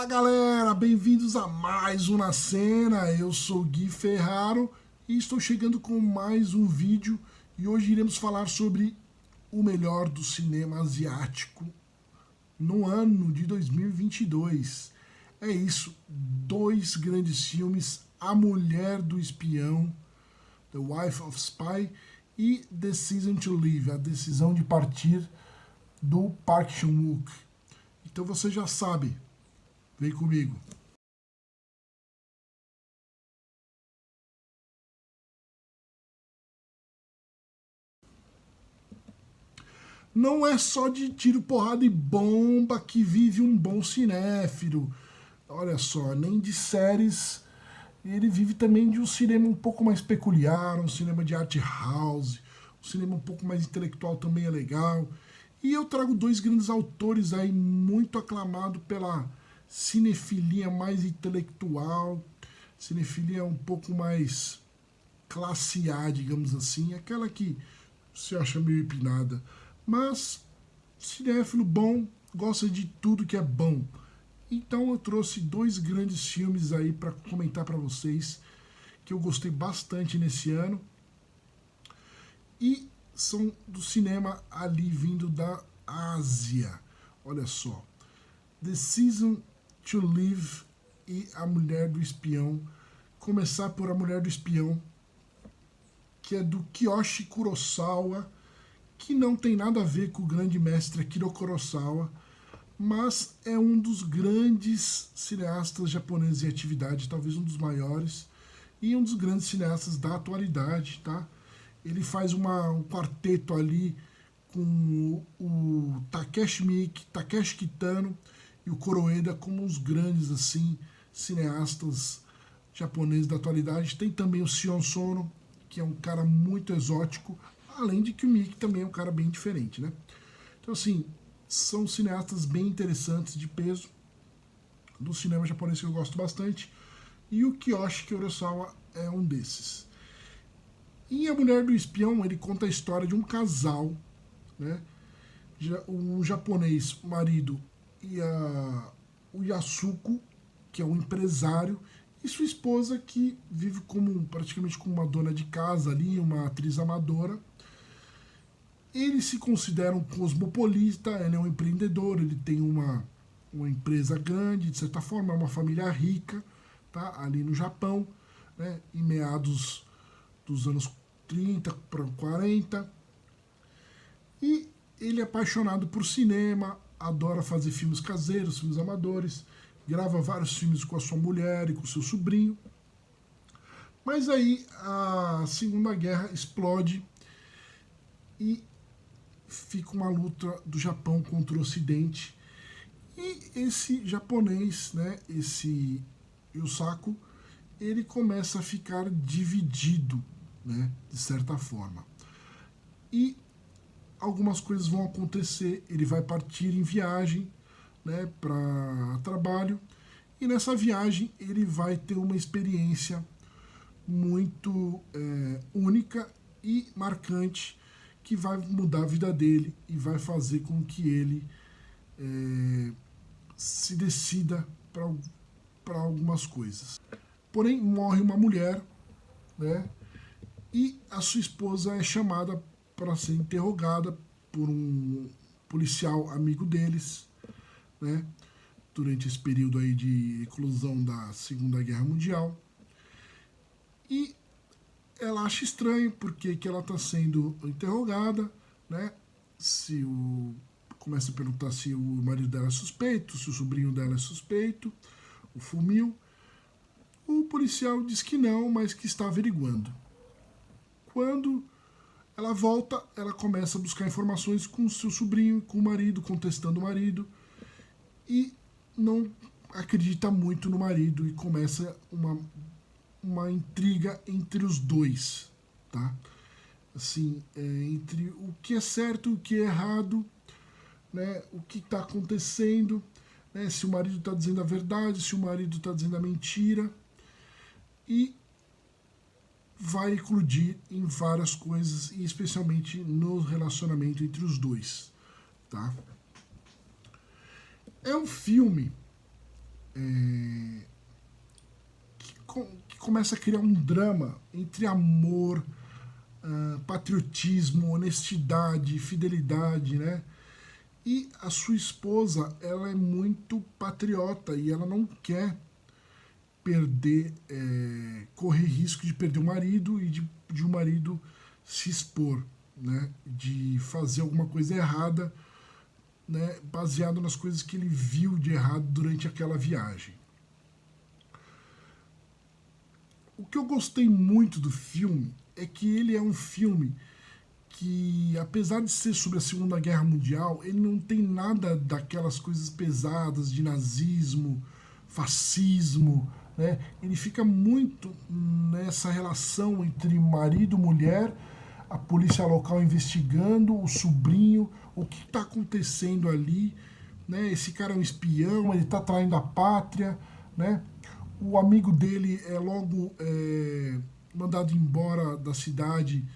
Galera, bem-vindos a mais um Na Cena. Eu sou Gui Ferraro e estou chegando com mais um vídeo e hoje iremos falar sobre o melhor do cinema asiático no ano de 2022. É isso, dois grandes filmes, A Mulher do Espião, The Wife of Spy, e Decision to Leave, A Decisão de Partir, do Park Chan-wook. Então você já sabe, vem comigo. Não é só de tiro, porrada e bomba que vive um bom cinéfilo. Olha só, nem de séries. Ele vive também de um cinema um pouco mais peculiar, um cinema de art house, um cinema um pouco mais intelectual também é legal. E eu trago dois grandes autores aí muito aclamados pela cinefilia mais intelectual, cinefilia um pouco mais classe A, digamos assim, aquela que se acha meio empinada, mas cinéfilo bom, gosta de tudo que é bom. Então eu trouxe dois grandes filmes aí para comentar para vocês que eu gostei bastante nesse ano e são do cinema ali vindo da Ásia. Olha só, Decision to Live e A Mulher do Espião. Começar por A Mulher do Espião, que é do Kiyoshi Kurosawa, que não tem nada a ver com o grande mestre Akira Kurosawa, mas é um dos grandes cineastas japoneses em atividade, talvez um dos maiores, e um dos grandes cineastas da atualidade, tá? Ele faz um quarteto ali com o Takeshi Miike, Takeshi Kitano e o Koroeda como os grandes assim cineastas japoneses da atualidade. Tem também o Sion Sono, que é um cara muito exótico, além de que o Miike também é um cara bem diferente, né? Então assim, são cineastas bem interessantes, de peso, do cinema japonês que eu gosto bastante, e o Kiyoshi Kurosawa é um desses. Em A Mulher do Espião, ele conta a história de um casal, né? Um japonês, o marido, e o Yasuko, que é um empresário, e sua esposa, que vive praticamente como uma dona de casa ali, uma atriz amadora. Ele se considera um cosmopolita, ele é um empreendedor, ele tem uma empresa grande, de certa forma, é uma família rica, tá? Ali no Japão, né? Em meados dos anos 30 para 40. E ele é apaixonado por cinema, adora fazer filmes caseiros, filmes amadores, grava vários filmes com a sua mulher e com o seu sobrinho. Mas aí a Segunda Guerra explode e fica uma luta do Japão contra o Ocidente. E esse japonês, né, esse Yusaku, ele começa a ficar dividido, né, de certa forma. E algumas coisas vão acontecer, ele vai partir em viagem, né, para trabalho, e nessa viagem ele vai ter uma experiência muito única e marcante, que vai mudar a vida dele e vai fazer com que ele se decida para algumas coisas. Porém, morre uma mulher, né? E a sua esposa é chamada para ser interrogada por um policial amigo deles, né? Durante esse período aí de eclosão da Segunda Guerra Mundial. E ela acha estranho porque que ela está sendo interrogada, né? Começa a perguntar se o marido dela é suspeito, se o sobrinho dela é suspeito, o Fumio. O policial diz que não, mas que está averiguando. Quando ela volta, ela começa a buscar informações com o seu sobrinho, com o marido, contestando o marido, e não acredita muito no marido, e começa uma intriga entre os dois, tá? Assim, entre o que é certo e o que é errado, né? O que está acontecendo, né? Se o marido está dizendo a verdade, se o marido está dizendo a mentira, e vai eclodir em várias coisas, e especialmente no relacionamento entre os dois, tá? É um filme que começa a criar um drama entre amor, patriotismo, honestidade, fidelidade, né? E a sua esposa, ela é muito patriota e ela não quer perder, correr risco de perder o marido e de o marido se expor, né? De fazer alguma coisa errada, né? Baseado nas coisas que ele viu de errado durante aquela viagem. O que eu gostei muito do filme é que ele é um filme que, apesar de ser sobre a Segunda Guerra Mundial, ele não tem nada daquelas coisas pesadas de nazismo, fascismo, né? Ele fica muito nessa relação entre marido e mulher, a polícia local investigando, o sobrinho, o que está acontecendo ali, né? Esse cara é um espião, ele está traindo a pátria, né? O amigo dele é logo mandado embora da cidade,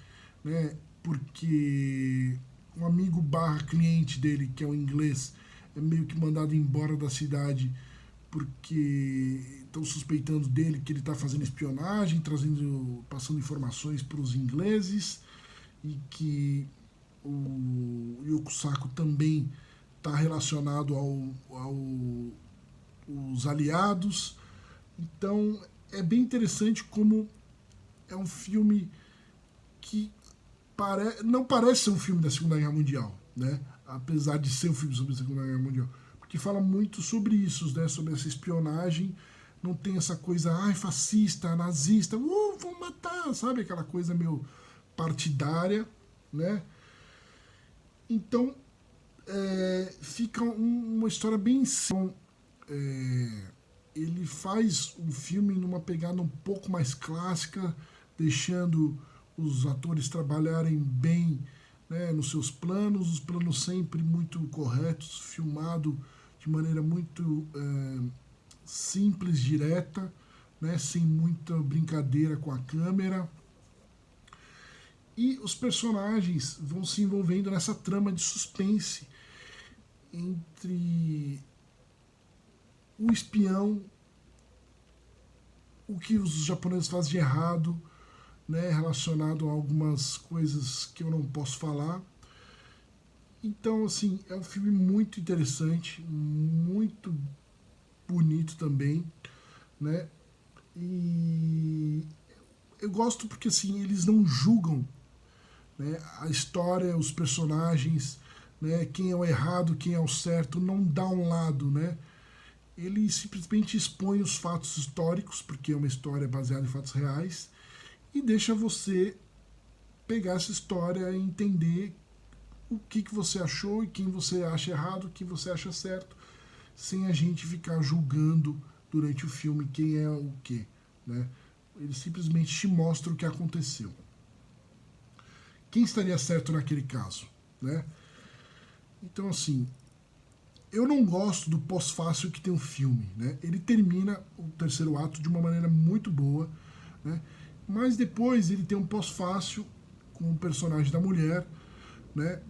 né? Porque um amigo barra cliente dele, que é o inglês, é meio que mandado embora da cidade porque estão suspeitando dele que ele está fazendo espionagem, passando informações para os ingleses, e que o Yoko Sako também está relacionado aos aliados. Então é bem interessante como é um filme que não parece ser um filme da Segunda Guerra Mundial, né? Apesar de ser um filme sobre a Segunda Guerra Mundial, porque fala muito sobre isso, né? Sobre essa espionagem. Não tem essa coisa, fascista, nazista, vão matar, sabe? Aquela coisa meio partidária, né? Então, fica uma história bem... ele faz um filme numa pegada um pouco mais clássica, deixando os atores trabalharem bem, né, nos seus planos, os planos sempre muito corretos, filmado de maneira muito simples, direta, né, sem muita brincadeira com a câmera. E os personagens vão se envolvendo nessa trama de suspense entre o espião, o que os japoneses fazem de errado, né, relacionado a algumas coisas que eu não posso falar. Então, assim, é um filme muito interessante, muito bonito também, né? E eu gosto porque, assim, eles não julgam, né, a história, os personagens, né, quem é o errado, quem é o certo, não dá um lado, né? Ele simplesmente expõe os fatos históricos, porque é uma história baseada em fatos reais, e deixa você pegar essa história e entender o que você achou e quem você acha errado, o que você acha certo, sem a gente ficar julgando durante o filme quem é o quê, né? Ele simplesmente te mostra o que aconteceu. Quem estaria certo naquele caso, né? Então, assim, eu não gosto do pós-fácil que tem o filme, né? Ele termina o terceiro ato de uma maneira muito boa, né? Mas depois ele tem um pós-fácil com o personagem da mulher, né?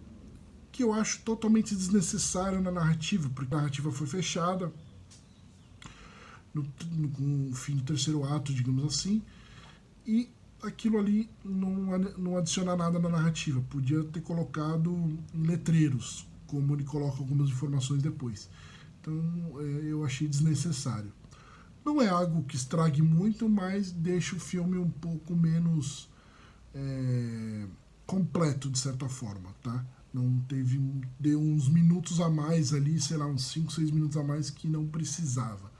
Que eu acho totalmente desnecessário na narrativa, porque a narrativa foi fechada com o fim do terceiro ato, digamos assim, e aquilo ali não adiciona nada na narrativa. Podia ter colocado em letreiros, como ele coloca algumas informações depois. Então eu achei desnecessário. Não é algo que estrague muito, mas deixa o filme um pouco menos completo, de certa forma, tá? Não teve... Deu uns minutos a mais ali, sei lá, uns 5, 6 minutos a mais que não precisava.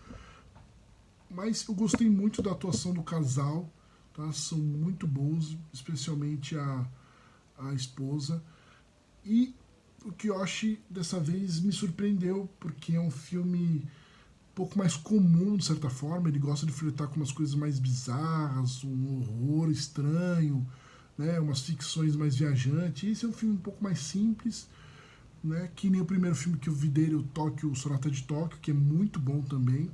Mas eu gostei muito da atuação do casal, tá? São muito bons, especialmente a esposa. E o Kiyoshi, dessa vez, me surpreendeu, porque é um filme um pouco mais comum, de certa forma. Ele gosta de flertar com umas coisas mais bizarras, um horror estranho, né, umas ficções mais viajantes. Esse é um filme um pouco mais simples, né, que nem o primeiro filme que eu vi dele, o Sonata de Tóquio, que é muito bom também.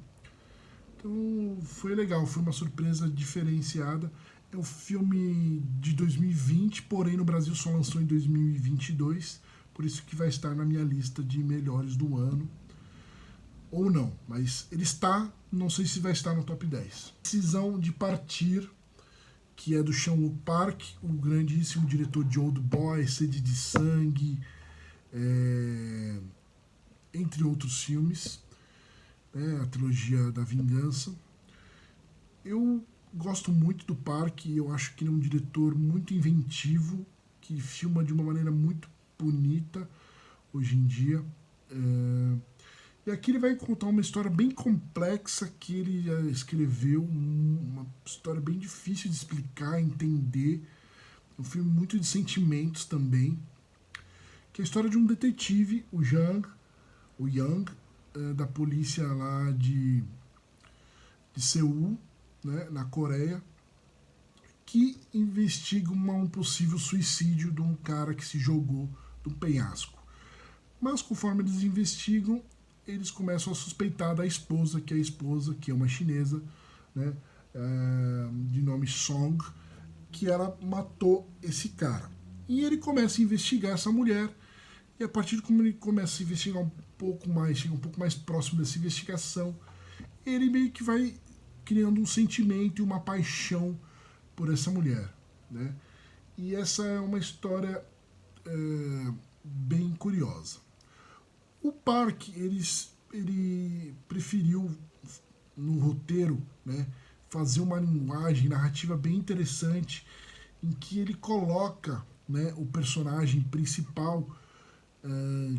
Então foi legal, foi uma surpresa diferenciada. É um filme de 2020, porém no Brasil só lançou em 2022, por isso que vai estar na minha lista de melhores do ano. ou não, mas ele está, não sei se vai estar no top 10. Decisão de Partir, que é do Chan-wook Park, o grandíssimo diretor de Old Boy, Sede de Sangue, entre outros filmes, né, a trilogia da Vingança. Eu gosto muito do Park, eu acho que ele é um diretor muito inventivo, que filma de uma maneira muito bonita hoje em dia. E aqui ele vai contar uma história bem complexa que ele escreveu, uma história bem difícil de explicar, entender. Um filme muito de sentimentos também, que é a história de um detetive, o Yang, da polícia lá de Seul, né, na Coreia, que investiga um possível suicídio de um cara que se jogou de um penhasco. Mas conforme eles investigam, eles começam a suspeitar da esposa, que é uma chinesa, né, de nome Song, que ela matou esse cara. E ele começa a investigar essa mulher, e a partir de como ele começa a investigar um pouco mais, chega um pouco mais próximo dessa investigação, ele meio que vai criando um sentimento e uma paixão por essa mulher, né? E essa é uma história bem curiosa. O Park, ele preferiu no roteiro, né, fazer uma linguagem narrativa bem interessante, em que ele coloca, né, o personagem principal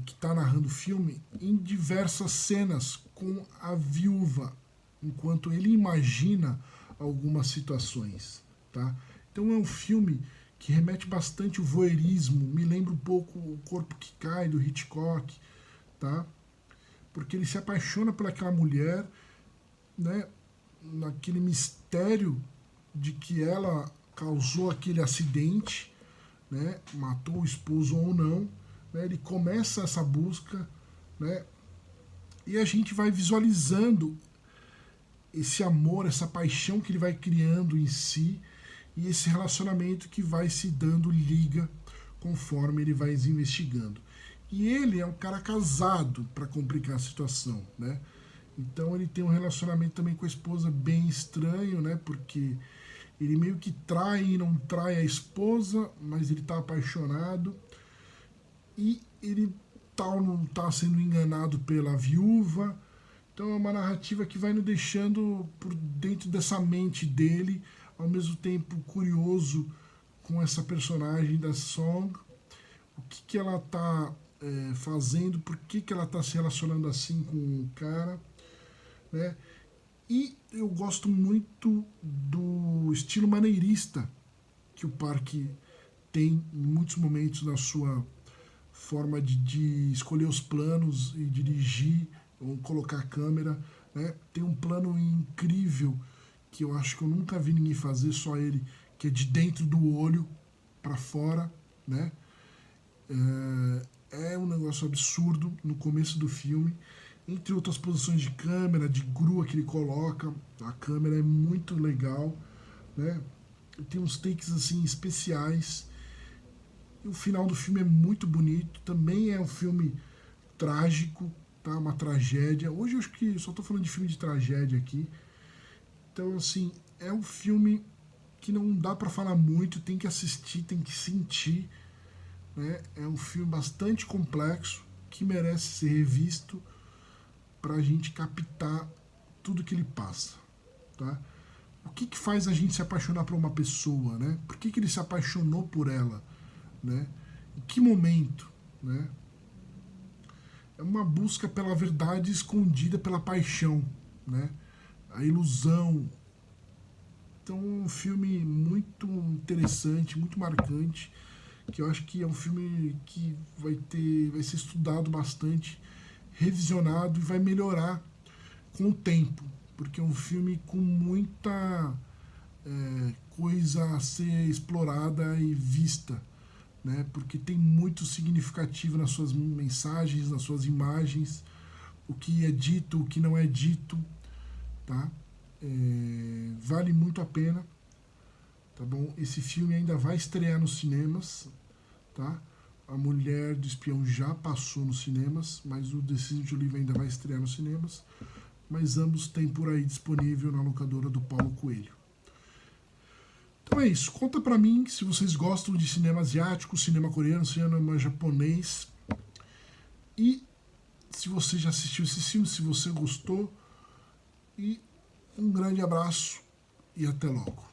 que está narrando o filme em diversas cenas com a viúva, enquanto ele imagina algumas situações, tá? Então é um filme que remete bastante ao voyeurismo, me lembra um pouco O Corpo que Cai, do Hitchcock, tá? Porque ele se apaixona por aquela mulher, né, naquele mistério de que ela causou aquele acidente, né, matou o esposo ou não, né, ele começa essa busca, né, e a gente vai visualizando esse amor, essa paixão que ele vai criando em si e esse relacionamento que vai se dando liga conforme ele vai investigando. E ele é um cara casado para complicar a situação, né? Então ele tem um relacionamento também com a esposa bem estranho, né? Porque ele meio que trai e não trai a esposa, mas ele tá apaixonado. E ele tal não tá sendo enganado pela viúva. Então é uma narrativa que vai nos deixando por dentro dessa mente dele, ao mesmo tempo curioso com essa personagem da Song, o que ela tá fazendo, por que ela tá se relacionando assim com o cara, né? E eu gosto muito do estilo maneirista que o Park tem em muitos momentos na sua forma de escolher os planos e dirigir ou colocar a câmera, né? Tem um plano incrível que eu acho que eu nunca vi ninguém fazer, só ele, que é de dentro do olho para fora, né? É um negócio absurdo no começo do filme, entre outras posições de câmera, de grua que ele coloca, a câmera é muito legal, né? Tem uns takes assim especiais. E o final do filme é muito bonito, também é um filme trágico, tá? Uma tragédia. Hoje eu acho que só tô falando de filme de tragédia aqui. Então, assim, é um filme que não dá para falar muito, tem que assistir, tem que sentir, né? É um filme bastante complexo que merece ser revisto para a gente captar tudo que ele passa, tá? O que faz a gente se apaixonar por uma pessoa, né? Por que ele se apaixonou por ela, né? Em que momento, né? É uma busca pela verdade escondida pela paixão, né? A ilusão. Então, um filme muito interessante, muito marcante, que eu acho que é um filme que vai ser estudado bastante, revisionado e vai melhorar com o tempo, porque é um filme com muita coisa a ser explorada e vista, né? Porque tem muito significativo nas suas mensagens, nas suas imagens, o que é dito, o que não é dito, tá? Vale muito a pena, tá bom? Esse filme ainda vai estrear nos cinemas, tá? A Mulher do Espião já passou nos cinemas, mas o Decision to Live ainda vai estrear nos cinemas. Mas ambos tem por aí disponível na locadora do Paulo Coelho. Então é isso. Conta pra mim se vocês gostam de cinema asiático, cinema coreano, cinema japonês. E se você já assistiu esse filme, se você gostou. E um grande abraço e até logo.